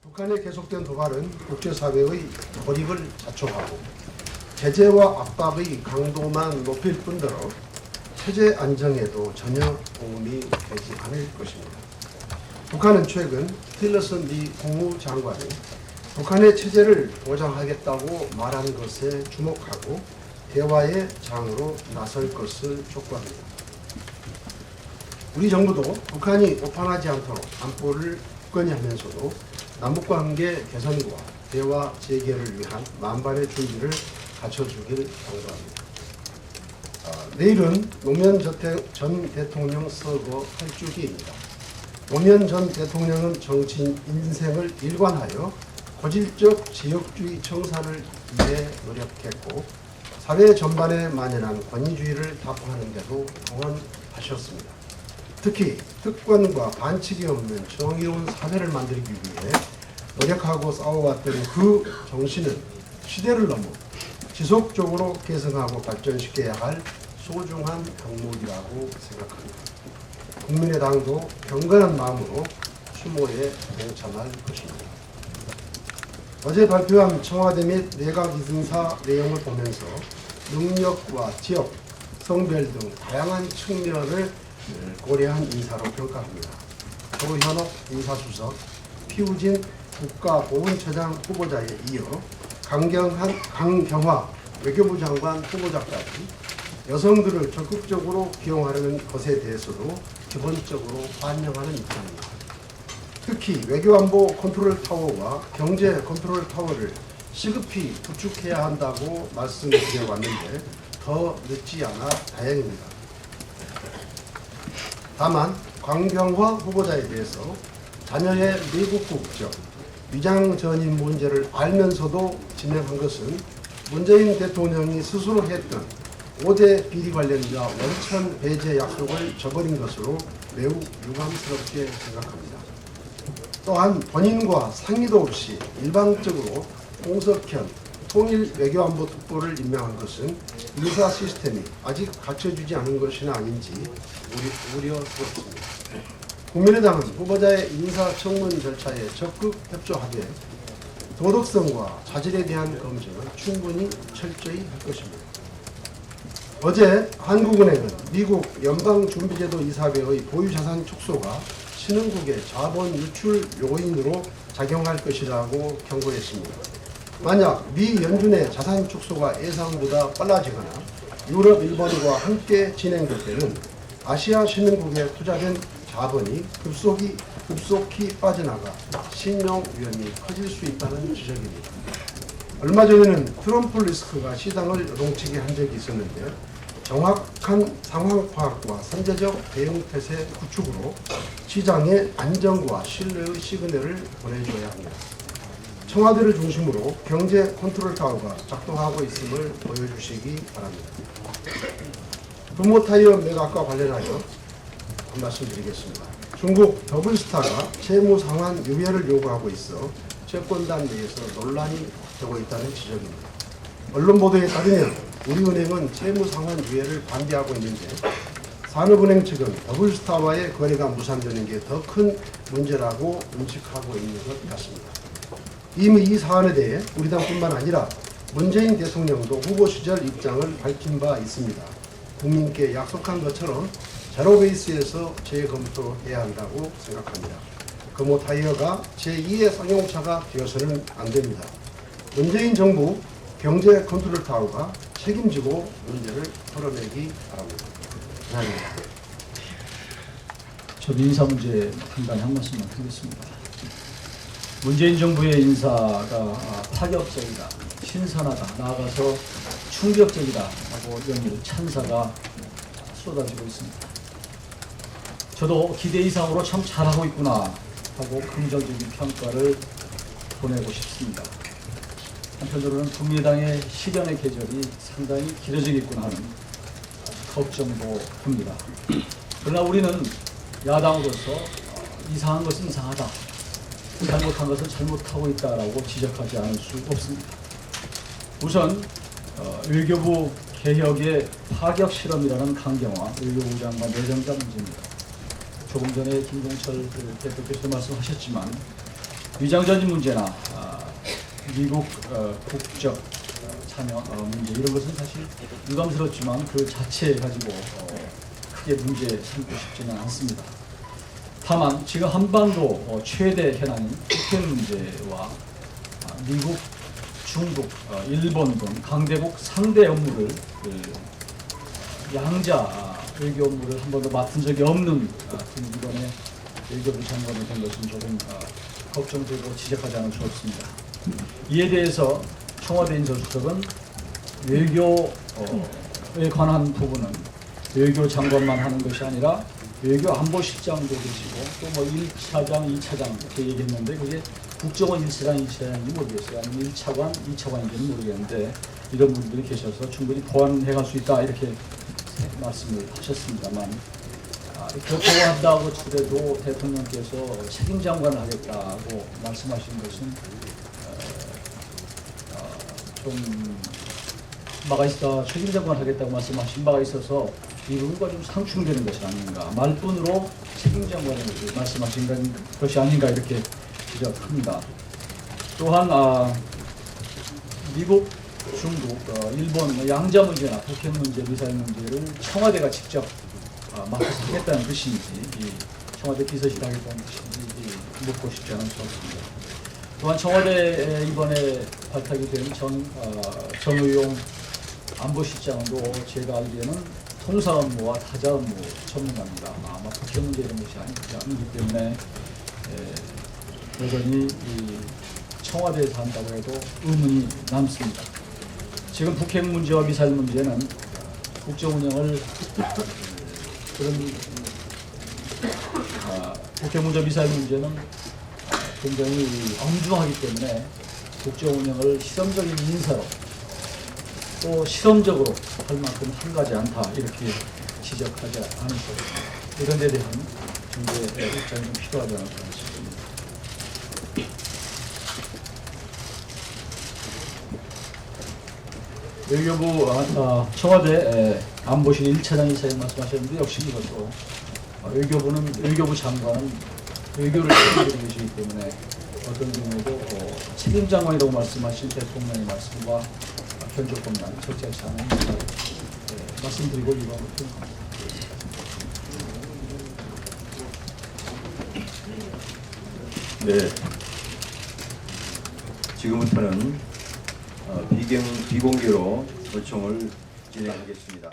북한의 계속된 도발은 국제사회의 고립을 자초하고 제재와 압박의 강도만 높일 뿐더러 체제 안정에도 전혀 도움이 되지 않을 것입니다. 북한은 최근 틸러슨 미 국무장관이 북한의 체제를 보장하겠다고 말한 것에 주목하고 대화의 장으로 나설 것을 촉구합니다. 우리 정부도 북한이 오판하지 않도록 안보를 굳건히 하면서도 남북관계 개선과 대화 재개를 위한 만반의 준비를 갖춰주길 당부합니다. 내일은 노무현 전 대통령 서거 8주기입니다. 노무현 전 대통령은 정치인 인생을 일관하여 고질적 지역주의 청산을 위해 노력했고 사회 전반에 만연한 권위주의를 타파하는 데도 동원하셨습니다. 특히 특권과 반칙이 없는 정의로운 사회를 만들기 위해 노력하고 싸워왔던 그 정신은 시대를 넘어 지속적으로 개선하고 발전시켜야 할 소중한 경목이라고 생각합니다. 국민의당도 경건한 마음으로 추모에 동참할 것입니다. 어제 발표한 청와대 및 내각 이승사 내용을 보면서 능력과 지역, 성별 등 다양한 측면을 고려한 인사로 평가합니다. 조현옥 인사수석, 피우진 국가보훈처장 후보자에 이어 강경화 외교부 장관 후보자까지 여성들을 적극적으로 기용하려는 것에 대해서도 기본적으로 환영하는 입장입니다. 특히 외교안보 컨트롤 타워와 경제 컨트롤 타워를 시급히 구축해야 한다고 말씀드려 왔는데 더 늦지 않아 다행입니다. 다만 강경화 후보자에 대해서 자녀의 미국 국적, 위장 전입 문제를 알면서도 지명한 것은 문재인 대통령이 스스로 했던 5대 비리 관련자 원천 배제 약속을 저버린 것으로 매우 유감스럽게 생각합니다. 또한 본인과 상의도 없이 일방적으로 홍석현 통일 외교안보 특보를 임명한 것은 인사 시스템이 아직 갖춰지지 않은 것이나 아닌지 우려스럽습니다. 국민의당은 후보자의 인사 청문 절차에 적극 협조하되 도덕성과 자질에 대한 검증을 충분히 철저히 할 것입니다. 어제 한국은행은 미국 연방준비제도 이사회의 보유자산 축소가 신흥국의 자본 유출 요인으로 작용할 것이라고 경고했습니다. 만약 미 연준의 자산 축소가 예상보다 빨라지거나 유럽, 일본과 함께 진행될 때는 아시아 신흥국에 투자된 자본이 급속히 빠져나가 신용 위험이 커질 수 있다는 지적입니다. 얼마 전에는 트럼프 리스크가 시장을 요동치게 한 적이 있었는데 정확한 상황 파악과 선제적 대응 태세 구축으로 시장의 안정과 신뢰의 시그널을 보내줘야 합니다. 청와대를 중심으로 경제 컨트롤 타워가 작동하고 있음을 보여주시기 바랍니다. 금호타이어 매각과 관련하여 한 말씀 드리겠습니다. 중국 더블스타가 채무 상환 유예를 요구하고 있어 채권단 내에서 논란이 되고 있다는 지적입니다. 언론 보도에 따르면 우리은행은 채무 상환 유예를 반대하고 있는데 산업은행 측은 더블스타와의 거래가 무산되는 게 더 큰 문제라고 인식하고 있는 것 같습니다. 이미 이 사안에 대해 우리 당뿐만 아니라 문재인 대통령도 후보 시절 입장을 밝힌 바 있습니다. 국민께 약속한 것처럼 제로베이스에서 재검토해야 한다고 생각합니다. 금호타이어가 제2의 쌍용차가 되어서는 안 됩니다. 문재인 정부 경제 컨트롤 타워가 책임지고 문제를 털어내기 바랍니다. 감사합니다. 저도 인사 문제 간단히 한 말씀만 드리겠습니다. 문재인 정부의 인사가 파격적이다, 신선하다, 나아가서 충격적이다 하고 연일 찬사가 쏟아지고 있습니다. 저도 기대 이상으로 참 잘하고 있구나 하고 긍정적인 평가를 보내고 싶습니다. 한편으로는 국민의당의 실현의 계절이 상당히 길어지겠구나 하는 걱정도 듭니다. 그러나 우리는 야당으로서 이상한 것은 이상하다, 잘못한 것은 잘못하고 있다라고 지적하지 않을 수 없습니다. 우선 외교부 개혁의 파격 실험이라는 강경화 외교부 장관 내정자 문제입니다. 조금 전에 김동철 대표께서 말씀하셨지만 위장전입 문제나 미국 국적 참여 문제 이런 것은 사실 유감스럽지만 그 자체 가지고 크게 문제 삼고 싶지는 않습니다. 다만 지금 한반도 최대 현안인 북핵 문제와 미국, 중국, 일본 등 강대국 상대 업무를 양자 외교 업무를 한 번도 맡은 적이 없는 이번에 외교부 장관이 된 것은 조금 걱정되고 지적하지 않을 수 없습니다. 이에 대해서 청와대 인사수석은 외교에 관한 부분은 외교 장관만 하는 것이 아니라 외교 안보실장도 계시고 또 뭐 1차장, 2차장 이렇게 얘기했는데 그게 국정원 1차장, 2차장인지 모르겠어요. 아니면 1차관, 2차관인지는 모르겠는데 이런 분들이 계셔서 충분히 보완해 갈 수 있다 이렇게 말씀을 하셨습니다만 그렇게 한다고 치더라도 대통령께서 책임장관을 하겠다고 말씀하신 것은 좀 바가 있다 책임장관 하겠다고 말씀하신 바가 있어서 이 부분과 좀 상충되는 것이 아닌가 말뿐으로 책임장관을 말씀하신 것이 아닌가 이렇게 지적합니다. 또한 미국, 중국, 일본 양자 문제나 북핵 문제, 미사일 문제를 청와대가 직접 맡아서 하겠다는 뜻인지 청와대 비서실 하겠다는 뜻인지 묻고 싶지 않은 수 없습니다. 또한 청와대 이번에 발탁이 된 정의용 안보실장도 제가 알기에는 통사 업무와 타자 업무 전문가입니다. 아마 북핵 문제 이런 것이 아니기 때문에 여전히 청와대에서 한다고 해도 의문이 남습니다. 지금 북핵 문제와 미사일 문제는 국정 운영을 북핵 문제, 미사일 문제는 굉장히 엄중하기 때문에 국정 운영을 실험적인 인사로 또 실험적으로 할 만큼 한가지 않다 이렇게 지적하지 않을 수 없습니다. 이런 데 대한 정부의 입장이 좀 필요하지 않을까 싶습니다. 외교부 청와대 안보실 1차장 2차장 말씀하셨는데 역시 이것도 외교부 장관은 외교를 책임지고 계시기 때문에 어떤 경우에도 책임장관이라고 말씀하신 대통령의 말씀과 견적법만 적절치 않은 말씀드리고 이거 표현합니다. 네. 지금부터는 비공개로 의총을 진행하겠습니다.